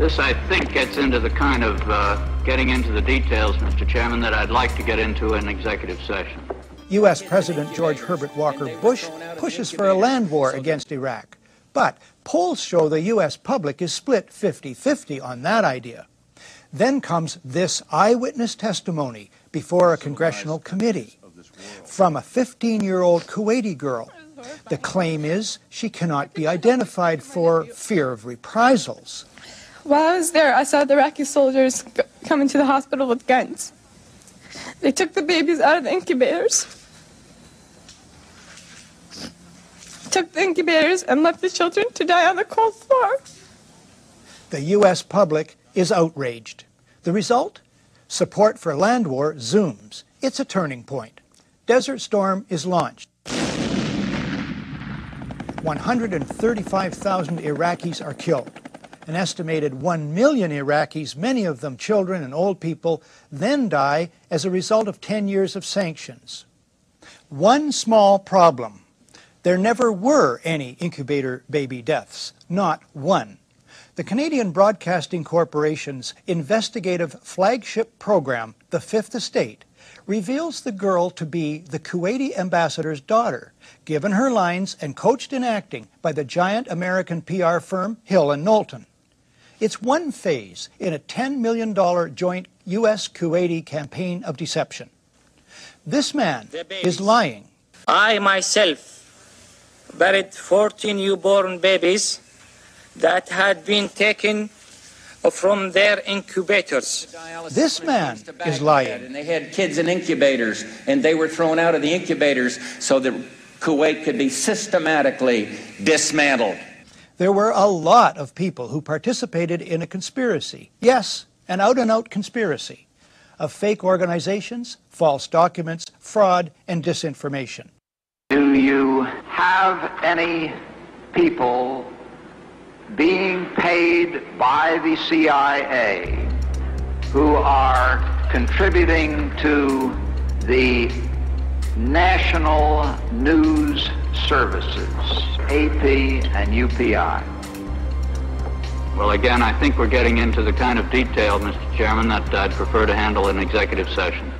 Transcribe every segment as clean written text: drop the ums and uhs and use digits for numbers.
This, I think, gets into the kind of getting into the details, Mr. Chairman, that I'd like to get into in executive session. U.S. President George Herbert Walker Bush pushes for a land war against Iraq. But polls show the U.S. public is split 50-50 on that idea. Then comes this eyewitness testimony before a congressional committee from a 15-year-old Kuwaiti girl. The claim is she cannot be identified for fear of reprisals. While I was there, I saw the Iraqi soldiers come into the hospital with guns. They took the babies out of the incubators, and left the children to die on the cold floor. The U.S. public is outraged. The result? Support for land war zooms. It's a turning point. Desert Storm is launched. 135,000 Iraqis are killed. An estimated 1 million Iraqis, many of them children and old people, then die as a result of 10 years of sanctions. One small problem. There never were any incubator baby deaths, not one. The Canadian Broadcasting Corporation's investigative flagship program, The Fifth Estate, reveals the girl to be the Kuwaiti ambassador's daughter, given her lines and coached in acting by the giant American PR firm Hill & Knowlton. It's one phase in a $10 million joint U.S.-Kuwaiti campaign of deception. This man is lying. I myself buried 14 newborn babies that had been taken from their incubators. This man is lying. And they had kids in incubators, and they were thrown out of the incubators so that Kuwait could be systematically dismantled. There were a lot of people who participated in a conspiracy. Yes, an out-and-out conspiracy of fake organizations, false documents, fraud, and disinformation. Do you have any people being paid by the CIA who are contributing to the national news services, AP and UPI? Well, again, I think we're getting into the kind of detail, Mr. Chairman, that I'd prefer to handle in executive session.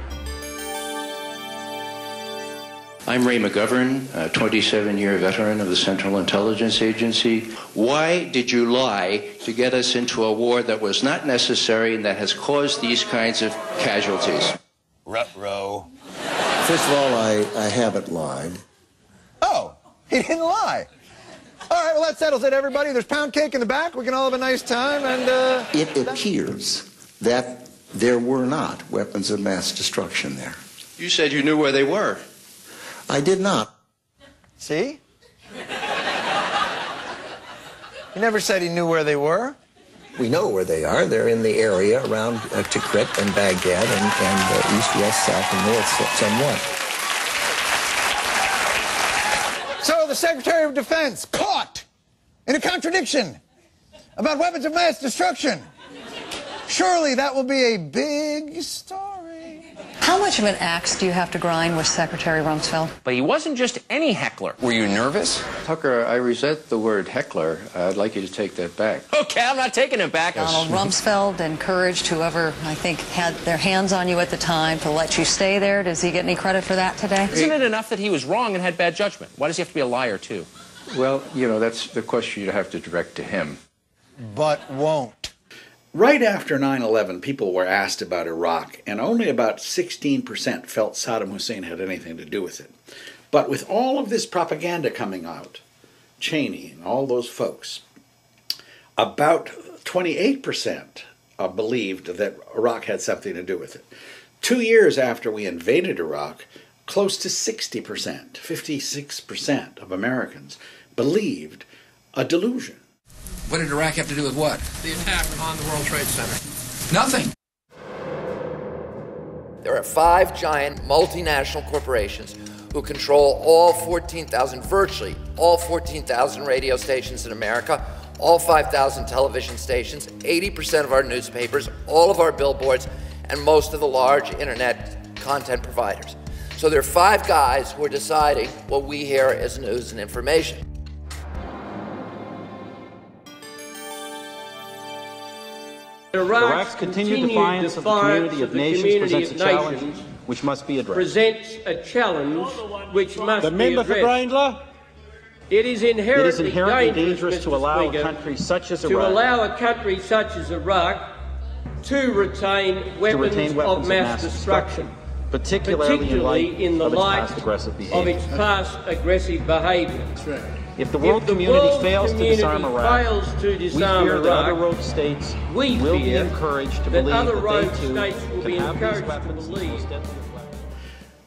I'm Ray McGovern, a 27-year veteran of the Central Intelligence Agency. Why did you lie to get us into a war that was not necessary and that has caused these kinds of casualties? Ruh-roh. First of all, I haven't lied. Oh, he didn't lie. All right, well, that settles it, everybody. There's pound cake in the back. We can all have a nice time, and... It appears that there were not weapons of mass destruction there. You said you knew where they were. I did not. See? He never said he knew where they were. We know where they are. They're in the area around Tikrit and Baghdad and east, west, south, and north somewhat. So the Secretary of Defense caught in a contradiction about weapons of mass destruction. Surely that will be a big story. How much of an axe do you have to grind with Secretary Rumsfeld? But he wasn't just any heckler. Were you nervous? Tucker, I resent the word heckler. I'd like you to take that back. Okay, I'm not taking it back. Donald Rumsfeld encouraged whoever, I think, had their hands on you at the time to let you stay there. Does he get any credit for that today? Isn't it enough that he was wrong and had bad judgment? Why does he have to be a liar, too? Well, you know, that's the question you'd have to direct to him. But won't. Right after 9/11, people were asked about Iraq, and only about 16% felt Saddam Hussein had anything to do with it. But with all of this propaganda coming out, Cheney and all those folks, about 28% believed that Iraq had something to do with it. 2 years after we invaded Iraq, close to 60%, 56% of Americans believed a delusion. What did Iraq have to do with what? The attack on the World Trade Center. Nothing. There are 5 giant multinational corporations who control all 14,000, virtually all 14,000 radio stations in America, all 5,000 television stations, 80% of our newspapers, all of our billboards, and most of the large internet content providers. So there are 5 guys who are deciding what we hear as news and information. Iraq's continued defiance of the community of nations presents a challenge which must be addressed. Presents a challenge which must The member be for addressed. Grindler. It is inherently dangerous to allow a country such as Iraq to retain weapons of mass destruction, particularly in the light of its past aggressive behaviour. If the world community fails to disarm Iraq, we fear that other rogue states will be encouraged to believe that they too can have these weapons.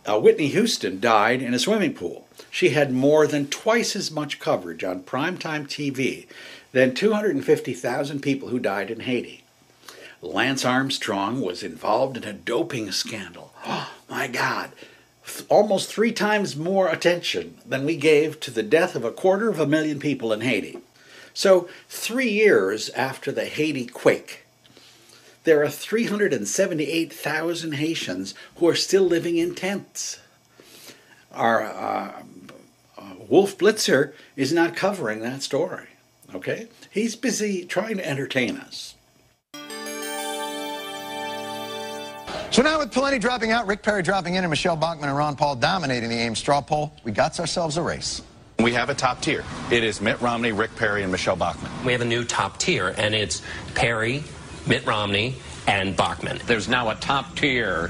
Whitney Houston died in a swimming pool. She had more than twice as much coverage on primetime TV than 250,000 people who died in Haiti. Lance Armstrong was involved in a doping scandal. Oh, my God. Almost 3 times more attention than we gave to the death of 250,000 people in Haiti. So 3 years after the Haiti quake, there are 378,000 Haitians who are still living in tents. Our Wolf Blitzer is not covering that story, okay? He's busy trying to entertain us. So now with Plenty dropping out, Rick Perry dropping in, and Michelle Bachmann and Ron Paul dominating the Ames straw poll, we got ourselves a race. We have a top tier. It is Mitt Romney, Rick Perry, and Michelle Bachmann. We have a new top tier, and it's Perry, Mitt Romney, and Bachmann. There's now a top tier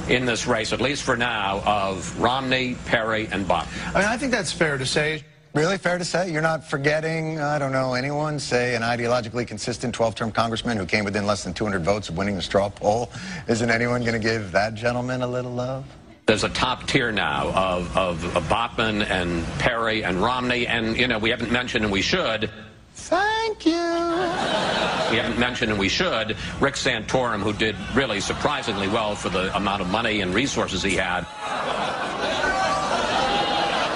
in this race, at least for now, of Romney, Perry, and Bachmann. I mean, I think that's fair to say. Really fair to say? You're not forgetting, I don't know, anyone, say an ideologically consistent 12-term congressman who came within less than 200 votes of winning the straw poll? Isn't anyone going to give that gentleman a little love? There's a top tier now of Bachmann and Perry and Romney, and, you know, we haven't mentioned, and we should. Thank you. We haven't mentioned, and we should, Rick Santorum, who did really surprisingly well for the amount of money and resources he had.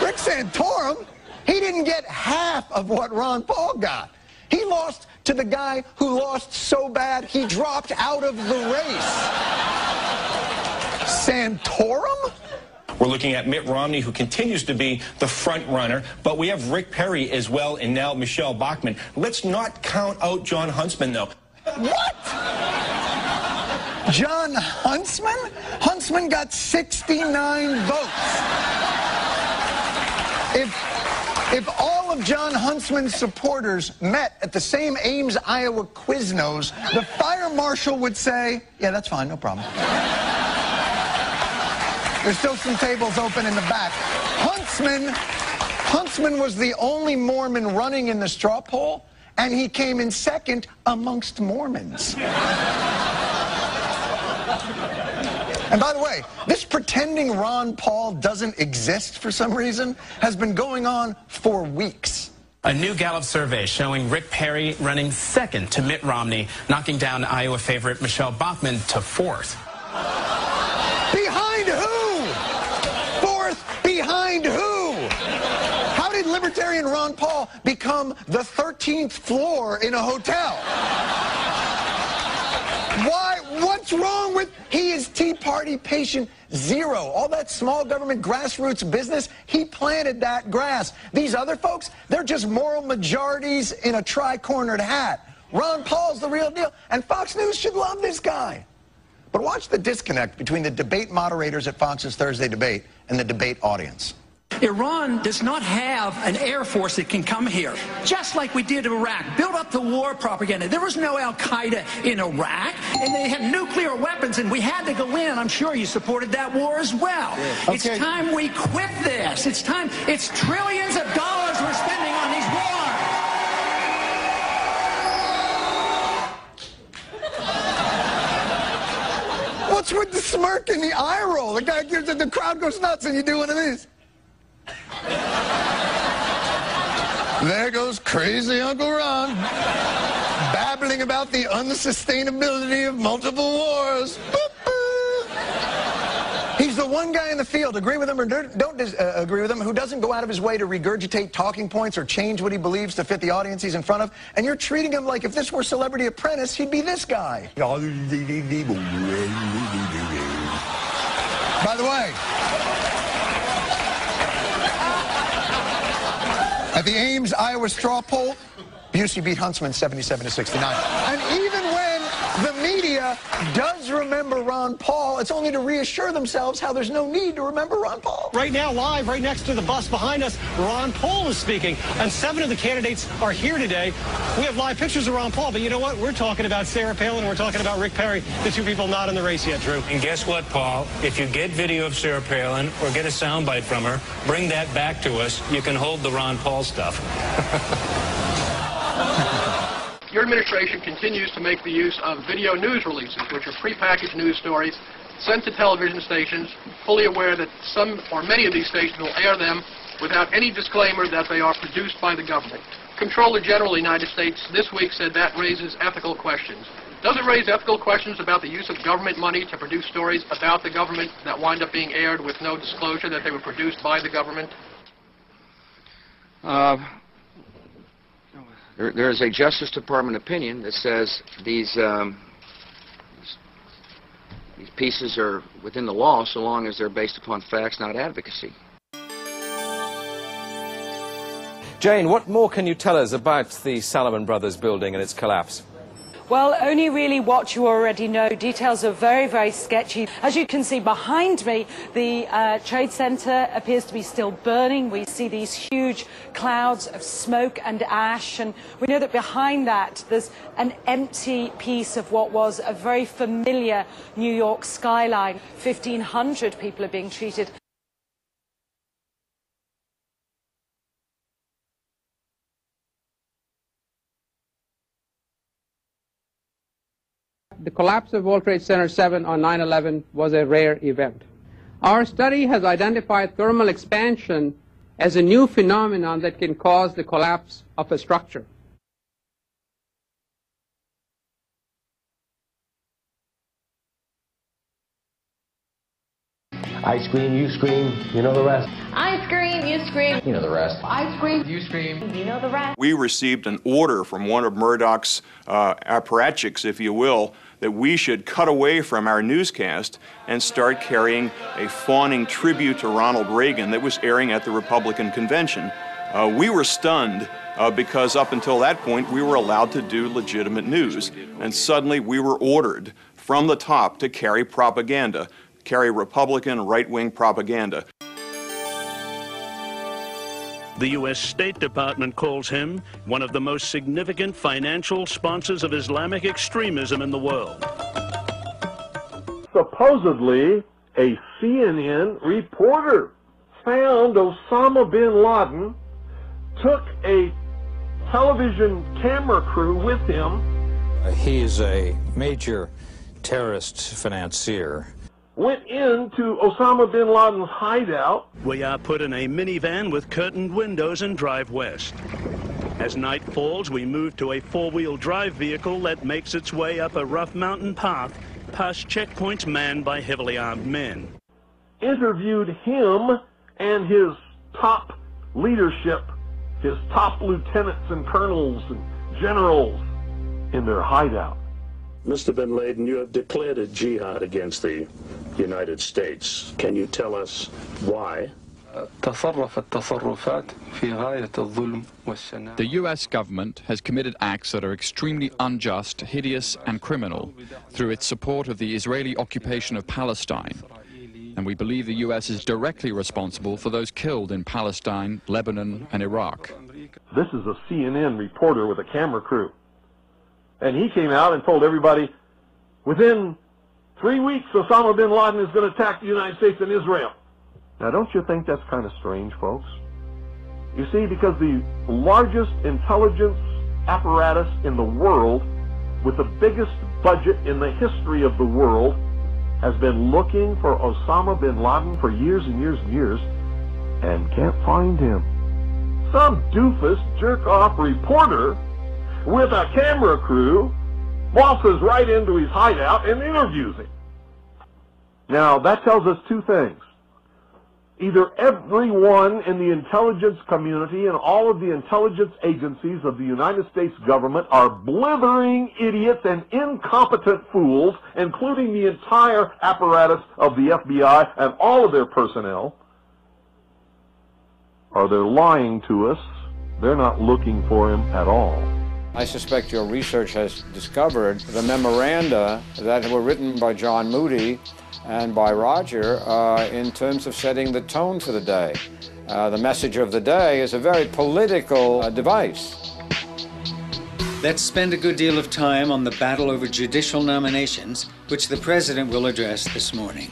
Rick Santorum? He didn't get half of what Ron Paul got. He lost to the guy who lost so bad he dropped out of the race. Santorum? We're looking at Mitt Romney, who continues to be the front runner, but we have Rick Perry as well, and now Michelle Bachmann. Let's not count out John Huntsman, though. What? John Huntsman? Huntsman got 69 votes. If all of John Huntsman's supporters met at the same Ames, Iowa Quiznos, the fire marshal would say, yeah, that's fine, no problem. There's still some tables open in the back. Huntsman was the only Mormon running in the straw poll, and he came in second amongst Mormons. And by the way, this pretending Ron Paul doesn't exist for some reason has been going on for weeks. A new Gallup survey showing Rick Perry running second to Mitt Romney, knocking down Iowa favorite Michelle Bachmann to 4th. Behind who? 4th behind who? How did Libertarian Ron Paul become the 13th floor in a hotel? Why? What's wrong with... He is Tea Party patient zero. All that small government grassroots business, he planted that grass. These other folks, they're just moral majorities in a tri-cornered hat. Ron Paul's the real deal, and Fox News should love this guy. But watch the disconnect between the debate moderators at Fox's Thursday debate and the debate audience. Iran does not have an air force that can come here, just like we did in Iraq. Build up the war propaganda. There was no Al-Qaeda in Iraq, and they had nuclear weapons, and we had to go in. I'm sure you supported that war as well. Yeah. Okay. It's time we quit this. It's time. It's trillions of dollars we're spending on these wars. What's with the smirk and the eye roll? The crowd goes nuts, and you do one of these. There goes crazy Uncle Ron, babbling about the unsustainability of multiple wars. He's the one guy in the field, agree with him or don't agree with him, who doesn't go out of his way to regurgitate talking points or change what he believes to fit the audience he's in front of, and you're treating him like if this were Celebrity Apprentice, he'd be this guy. By the way, at the Ames, Iowa straw poll, Busey beat Huntsman 77 to 69. And even when the media does remember Ron Paul. It's only to reassure themselves how there's no need to remember Ron Paul. Right now, live, right next to the bus behind us, Ron Paul is speaking, and 7 of the candidates are here today. We have live pictures of Ron Paul, but you know what? We're talking about Sarah Palin, and we're talking about Rick Perry, the 2 people not in the race yet, Drew. And guess what, Paul? If you get video of Sarah Palin or get a soundbite from her, bring that back to us. You can hold the Ron Paul stuff. Your administration continues to make the use of video news releases, which are prepackaged news stories sent to television stations, fully aware that some or many of these stations will air them without any disclaimer that they are produced by the government. Comptroller General of the United States this week said that raises ethical questions. Does it raise ethical questions about the use of government money to produce stories about the government that wind up being aired with no disclosure that they were produced by the government? There is a Justice Department opinion that says these pieces are within the law so long as they're based upon facts, not advocacy. Jane, what more can you tell us about the Salomon Brothers building and its collapse? Well, only really what you already know. Details are very, very sketchy. As you can see behind me, the Trade Center appears to be still burning. We see these huge clouds of smoke and ash, and we know that behind that there's an empty piece of what was a very familiar New York skyline. 1,500 people are being treated. The collapse of World Trade Center 7 on 9/11 was a rare event. Our study has identified thermal expansion as a new phenomenon that can cause the collapse of a structure. I scream, you scream, you know the rest. I scream, you scream. You know the rest. I scream, you scream. You know the rest. We received an order from one of Murdoch's apparatchiks, if you will, that we should cut away from our newscast and start carrying a fawning tribute to Ronald Reagan that was airing at the Republican convention. We were stunned because up until that point we were allowed to do legitimate news, and suddenly we were ordered from the top to carry propaganda, carry Republican right-wing propaganda. The U.S. State Department calls him one of the most significant financial sponsors of Islamic extremism in the world. Supposedly, a CNN reporter found Osama bin Laden, took a television camera crew with him. He is a major terrorist financier. Went into Osama bin Laden's hideout. We are put in a minivan with curtained windows and drive west. As night falls, we move to a four-wheel drive vehicle that makes its way up a rough mountain path past checkpoints manned by heavily armed men. Interviewed him and his top leadership, his top lieutenants and colonels and generals in their hideout. Mr. bin Laden, you have declared a jihad against the United States. Can you tell us why? The U.S. government has committed acts that are extremely unjust, hideous and criminal through its support of the Israeli occupation of Palestine. And we believe the U.S. is directly responsible for those killed in Palestine, Lebanon and Iraq. This is a CNN reporter with a camera crew. And he came out and told everybody, within 3 weeks, Osama bin Laden is going to attack the United States and Israel. Now, don't you think that's kind of strange, folks? You see, because the largest intelligence apparatus in the world, with the biggest budget in the history of the world, has been looking for Osama bin Laden for years and years and years, and can't find him. Some doofus, jerk-off reporter with a camera crew waltzes right into his hideout and interviews him. Now, that tells us two things. Either everyone in the intelligence community and all of the intelligence agencies of the United States government are blithering idiots and incompetent fools, including the entire apparatus of the FBI and all of their personnel, or they're lying to us. They're not looking for him at all. I suspect your research has discovered the memoranda that were written by John Moody and by Roger in terms of setting the tone for the day. The message of the day is a very political device. Let's spend a good deal of time on the battle over judicial nominations, which the President will address this morning.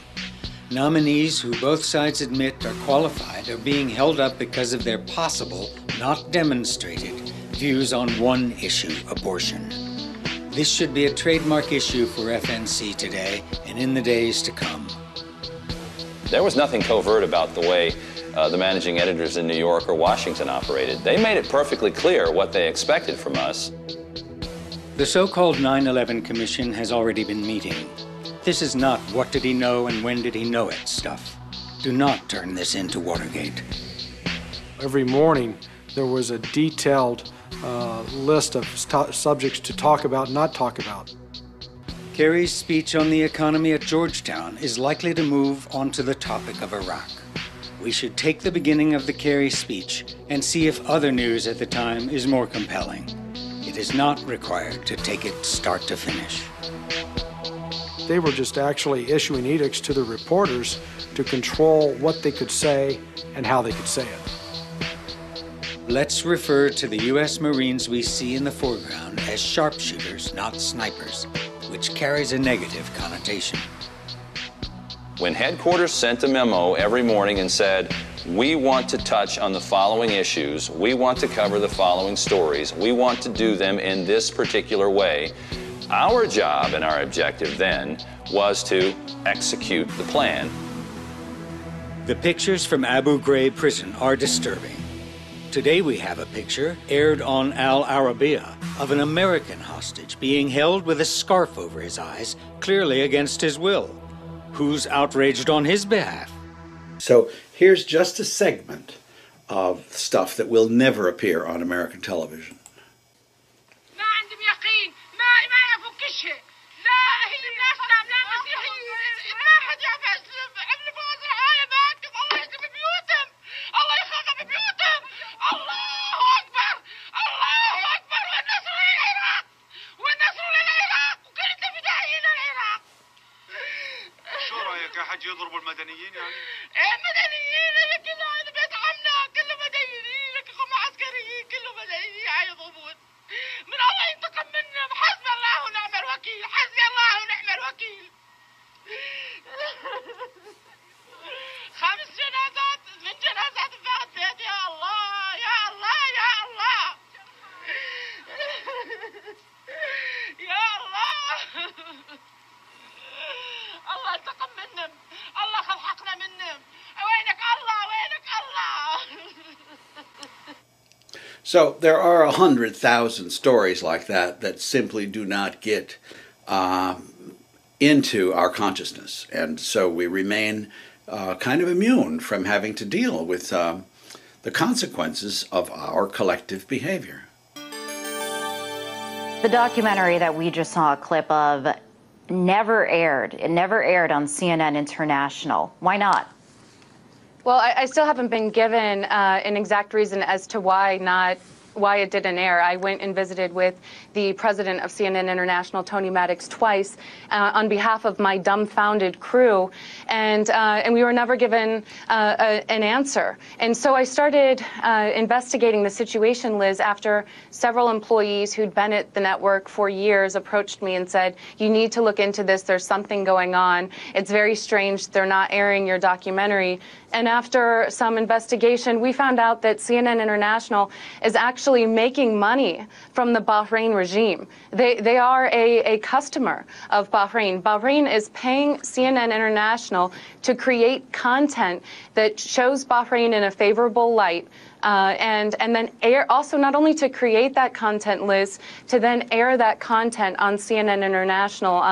Nominees who both sides admit are qualified are being held up because of their possible, not demonstrated, views on one issue, abortion. This should be a trademark issue for FNC today and in the days to come. There was nothing covert about the way the managing editors in New York or Washington operated. They made it perfectly clear what they expected from us. The so-called 9/11 Commission has already been meeting. This is not what did he know and when did he know it stuff. Do not turn this into Watergate. Every morning there was a detailed list of subjects to talk about, not talk about. Kerry's speech on the economy at Georgetown is likely to move onto the topic of Iraq. We should take the beginning of the Kerry speech and see if other news at the time is more compelling. It is not required to take it start to finish. They were just actually issuing edicts to the reporters to control what they could say and how they could say it. Let's refer to the U.S. Marines we see in the foreground as sharpshooters, not snipers, which carries a negative connotation. When headquarters sent a memo every morning and said, we want to touch on the following issues, we want to cover the following stories, we want to do them in this particular way, our job and our objective then was to execute the plan. The pictures from Abu Ghraib prison are disturbing. Today we have a picture, aired on Al Arabiya, of an American hostage being held with a scarf over his eyes, clearly against his will. Who's outraged on his behalf? So here's just a segment of stuff that will never appear on American television. يضربوا المدنيين يعني؟ ايه مدنيين اللي كله هذا بيت عمنا كله مدنيين لك هم عسكريين كله مدنيين يضربون من الله ينتقم منهم حسبي الله ونعم الوكيل حسبي الله ونعم الوكيل 5 جنازات من جنازات فات بيت يا الله يا الله يا الله يا الله الله انتقم منهم الله خلحقنا منهم وينك الله وينك الله. So there are 100,000 stories like that simply do not get into our consciousness, and so we remain kind of immune from having to deal with the consequences of our collective behavior. The documentary that we just saw a clip of never aired. It never aired on CNN International. Why not? Well, I still haven't been given an exact reason as to why it didn't air. I went and visited with the president of CNN International, Tony Maddox, twice on behalf of my dumbfounded crew, and we were never given an answer. And so I started investigating the situation, Liz, after several employees who'd been at the network for years approached me and said, you need to look into this. There's something going on. It's very strange. They're not airing your documentary. And after some investigation, we found out that CNN International is actually making money from the Bahrain regime. They are a customer of Bahrain. Bahrain is paying CNN International to create content that shows Bahrain in a favorable light, and then air, also not only to create that content, Liz, to then air that content on CNN International.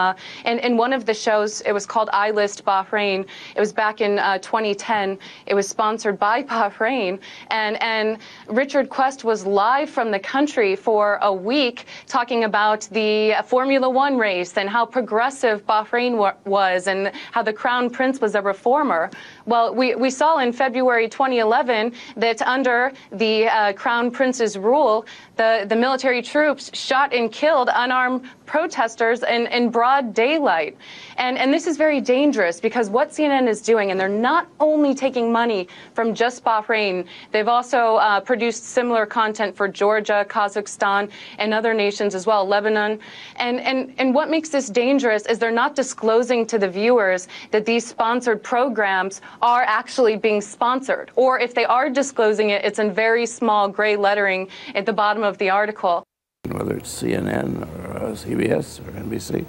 And in one of the shows, it was called I List Bahrain. It was back in 2010. It was sponsored by Bahrain. And Richard Quest was live from the country for a week talking about the Formula One race and how progressive Bahrain was and how the Crown Prince was a reformer. Well, we saw in February 2011 that under under the Crown Prince's rule, the military troops shot and killed unarmed protesters in broad daylight. And this is very dangerous because what CNN is doing, and they're not only taking money from just Bahrain, they've also produced similar content for Georgia, Kazakhstan, and other nations as well, Lebanon. And what makes this dangerous is they're not disclosing to the viewers that these sponsored programs are actually being sponsored. Or if they are disclosing it, it's in very small gray lettering at the bottom of the article. Whether it's CNN or CBS or NBC,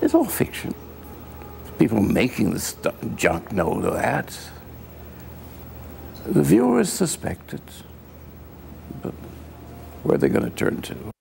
it's all fiction. People making the junk know that. The viewers suspect it, but where are they going to turn to?